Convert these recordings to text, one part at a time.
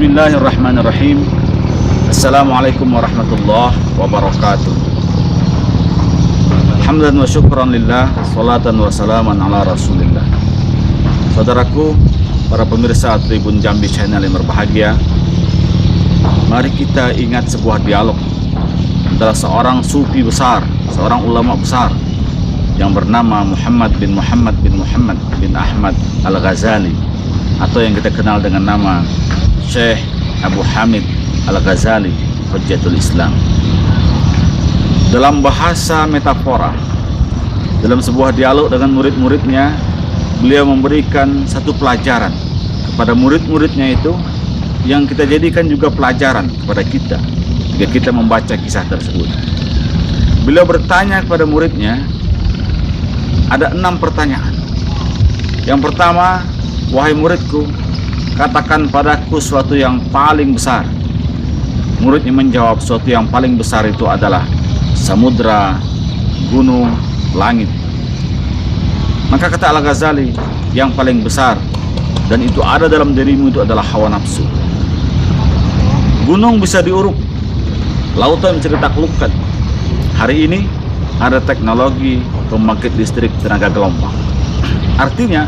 Bismillahirrahmanirrahim. Assalamualaikum warahmatullahi wabarakatuh. Hamdan wa syukran lillah, salatan wa salaman ala rasulillah. Saudaraku, para pemirsa Tribun Jambi Channel yang berbahagia, mari kita ingat sebuah dialog antara seorang sufi besar, seorang ulama besar yang bernama Muhammad bin Ahmad Al-Ghazali, atau yang kita kenal dengan nama Syekh Abu Hamid Al-Ghazali Hujjatul Islam. Dalam bahasa metafora, dalam sebuah dialog dengan murid-muridnya, beliau memberikan satu pelajaran kepada murid-muridnya itu, yang kita jadikan juga pelajaran kepada kita jika kita membaca kisah tersebut. Beliau bertanya kepada muridnya, ada 6 pertanyaan. Yang pertama, wahai muridku, katakan padaku sesuatu yang paling besar. Muridnya menjawab, sesuatu yang paling besar itu adalah samudra, gunung, langit. Maka kata Al-Ghazali, yang paling besar dan itu ada dalam dirimu itu adalah hawa nafsu. Gunung bisa diuruk, lautan bisa ditaklukkan. Hari ini ada teknologi pembangkit listrik tenaga gelombang. Artinya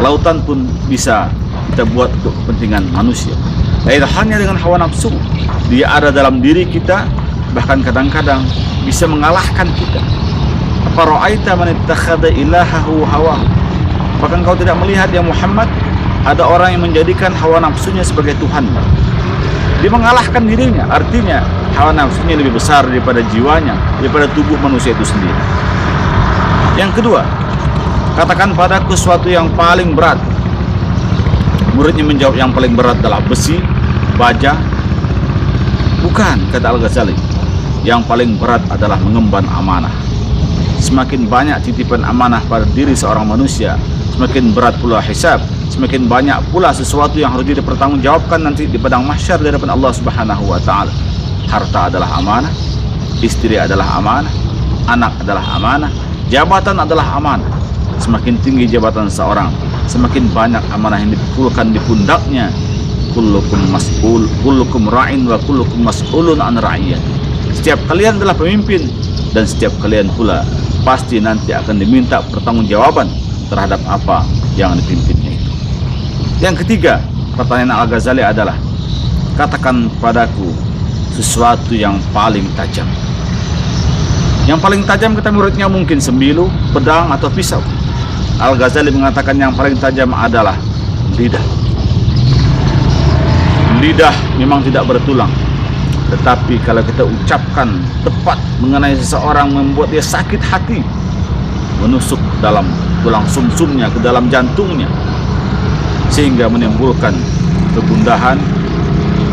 lautan pun bisa kita buat untuk kepentingan manusia. Tidak hanya dengan hawa nafsu, dia ada dalam diri kita, bahkan kadang-kadang bisa mengalahkan kita. Apa ra'aita man ittakhadha ilahahu hawa? Bahkan kau tidak melihat ya Muhammad, ada orang yang menjadikan hawa nafsunya sebagai Tuhan. Dia mengalahkan dirinya, artinya hawa nafsunya lebih besar daripada jiwanya, daripada tubuh manusia itu sendiri. Yang kedua, katakan padaku sesuatu yang paling berat. Muridnya menjawab, yang paling berat adalah besi, baja. Bukan, kata Al-Ghazali, yang paling berat adalah mengemban amanah. Semakin banyak titipan amanah pada diri seorang manusia, semakin berat pula hisab, semakin banyak pula sesuatu yang harus dipertanggungjawabkan nanti di padang mahsyar di hadapan Allah Subhanahu wa taala. Harta adalah amanah, istri adalah amanah, anak adalah amanah, jabatan adalah amanah. Semakin tinggi jabatan seorang, semakin banyak amanah yang dipikulkan di pundaknya. Kullukum mas'ul, kullukum ra'in wa kullukum mas'ulun an ra'iyah. Setiap kalian adalah pemimpin, dan setiap kalian pula pasti nanti akan diminta pertanggungjawaban terhadap apa yang dipimpinnya itu. Yang ketiga, pertanyaan Al-Ghazali adalah, katakan padaku sesuatu yang paling tajam. Yang paling tajam kata muridnya mungkin sembilu, pedang, atau pisau. Al-Ghazali mengatakan yang paling tajam adalah lidah. Lidah memang tidak bertulang, tetapi kalau kita ucapkan tepat mengenai seseorang, membuat dia sakit hati, menusuk dalam tulang sumsumnya, ke dalam jantungnya, sehingga menimbulkan kegundahan,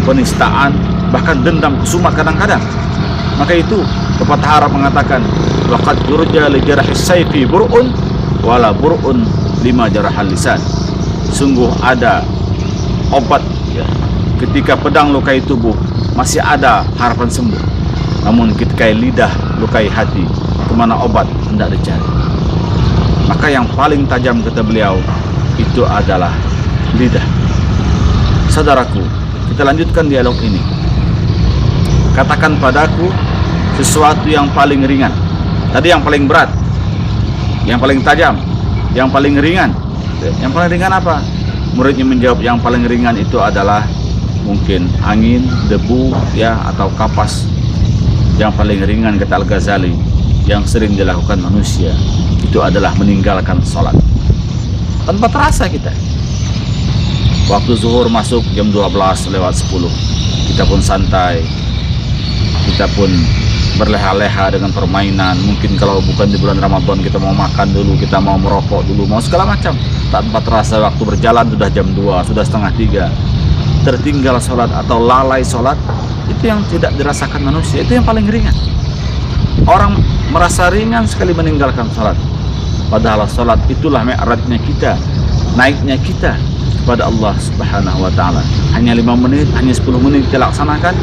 penistaan, bahkan dendam kusuma kadang-kadang. Maka itu pepatah Arab mengatakan, waqad yurja li jarahis sayfi bur'un wala bur'un lima jarahal lisan. Sungguh ada obat ya, ketika pedang lukai tubuh masih ada harapan sembuh, namun ketika lidah lukai hati, kemana obat hendak dicari. Maka yang paling tajam kata beliau itu adalah lidah. Saudaraku, kita lanjutkan dialog ini. Katakan padaku sesuatu yang paling ringan. Tadi yang paling berat, yang paling tajam, yang paling ringan. Yang paling ringan apa? Muridnya menjawab, yang paling ringan itu adalah mungkin angin, debu, ya, atau kapas. Yang paling ringan kata Al-Ghazali, yang sering dilakukan manusia, itu adalah meninggalkan sholat. Tanpa terasa kita. Waktu zuhur masuk jam 12:10, kita pun santai, kita pun berleha-leha dengan permainan. Mungkin kalau bukan di bulan Ramadan, kita mau makan dulu, kita mau merokok dulu, mau segala macam. Tanpa terasa waktu berjalan sudah jam 2, sudah setengah 3. Tertinggal sholat atau lalai sholat, itu yang tidak dirasakan manusia, itu yang paling ringan. Orang merasa ringan sekali meninggalkan sholat, padahal sholat itulah mi'rajnya kita, naiknya kita kepada Allah Subhanahu wa ta'ala. Hanya 5 menit, hanya 10 menit kita laksanakan,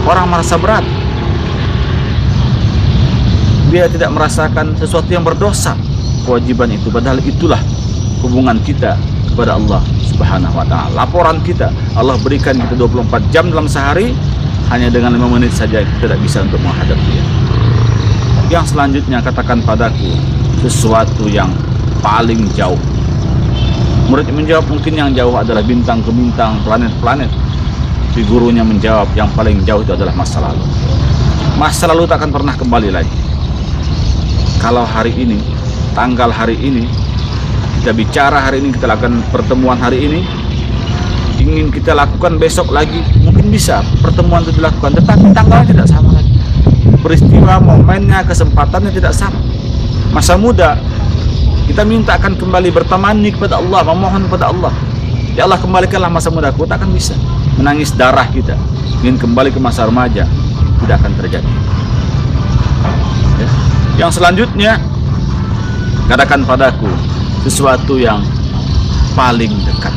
orang merasa berat. Dia tidak merasakan sesuatu yang berdosa kewajiban itu, padahal itulah hubungan kita kepada Allah Subhanahu wa taala. Laporan kita, Allah berikan kita 24 jam dalam sehari, hanya dengan 5 menit saja kita tidak bisa untuk menghadap Dia. Yang selanjutnya, katakan padaku sesuatu yang paling jauh. Murid menjawab, mungkin yang jauh adalah bintang ke bintang, planet-planet. Tapi gurunya menjawab, yang paling jauh itu adalah masa lalu. Masa lalu tak akan pernah kembali lagi. Kalau hari ini, tanggal hari ini, kita bicara hari ini, kita lakukan pertemuan hari ini, ingin kita lakukan besok lagi, mungkin bisa pertemuan itu dilakukan, tetapi tanggalnya tidak sama lagi. Peristiwa, momennya, kesempatannya tidak sama. Masa muda, kita minta akan kembali bertamani kepada Allah, memohon kepada Allah, ya Allah kembalikanlah masa mudaku, tak akan bisa. Menangis darah kita, ingin kembali ke masa remaja, tidak akan terjadi. Ya. Yang selanjutnya, katakan padaku sesuatu yang paling dekat.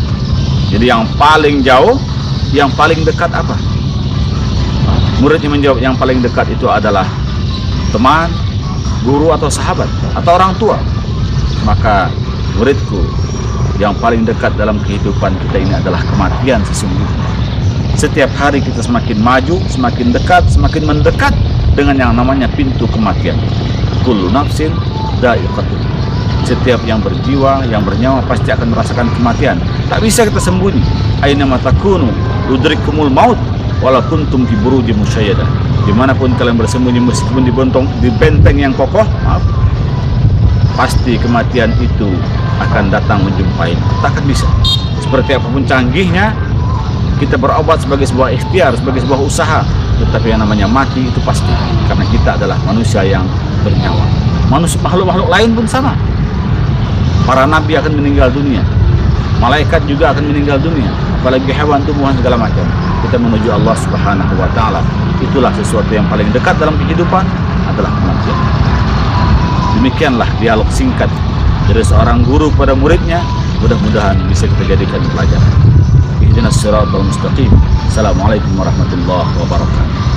Jadi yang paling jauh, yang paling dekat apa? Muridnya menjawab, yang paling dekat itu adalah teman, guru atau sahabat atau orang tua. Maka muridku, yang paling dekat dalam kehidupan kita ini adalah kematian sesungguhnya. Setiap hari kita semakin maju, semakin dekat, semakin mendekat dengan yang namanya pintu kematian. Kullu nafsin dha'iqatul. Setiap yang berjiwa, yang bernyawa pasti akan merasakan kematian. Tak bisa kita sembunyi. Aina matakunu udrikumul maut walau kuntum fi burujin musyayyadah. Dimanapun kalian bersembunyi, meskipun di benteng yang kokoh, maaf, pasti kematian itu akan datang menjumpai. Tak akan bisa. Seperti apapun canggihnya, kita berobat sebagai sebuah ikhtiar, sebagai sebuah usaha, tetapi yang namanya mati itu pasti, karena kita adalah manusia yang bernyawa. Manusia, makhluk-makhluk lain pun sama. Para nabi akan meninggal dunia, malaikat juga akan meninggal dunia, apalagi hewan, tumbuhan, segala macam. Kita menuju Allah Subhanahu wa taala. Itulah sesuatu yang paling dekat dalam kehidupan, adalah kematian. Demikianlah dialog singkat dari seorang guru pada muridnya, mudah-mudahan bisa kita jadikan pelajaran. Ihdinas siratal mustaqim. Assalamualaikum warahmatullahi wabarakatuh.